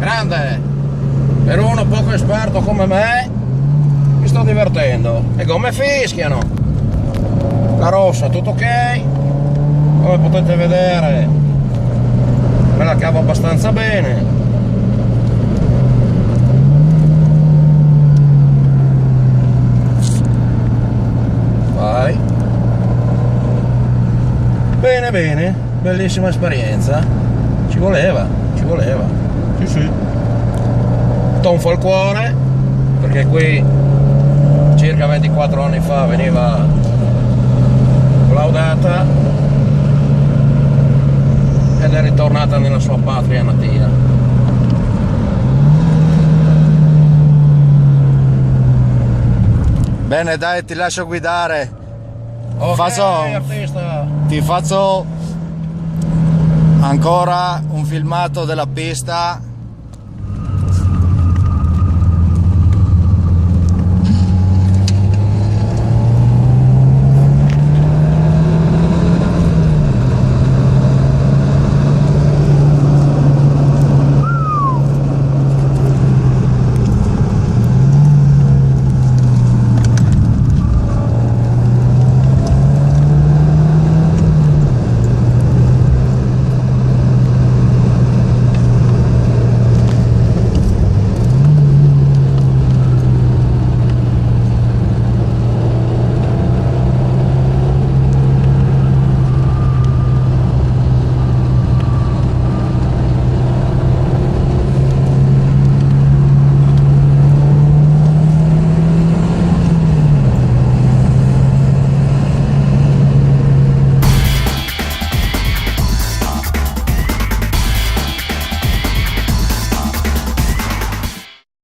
grande, per uno poco esperto come me mi sto divertendo, le gomme fischiano, la rossa tutto ok, come potete vedere me la cavo abbastanza bene. Vai, bene bene, bellissima esperienza, ci voleva, sì sì, tonfo al cuore, perché qui circa 24 anni fa veniva collaudata ed è ritornata nella sua patria natia. Bene, dai, ti lascio guidare. Ok, artista. Ti faccio ancora un filmato della pista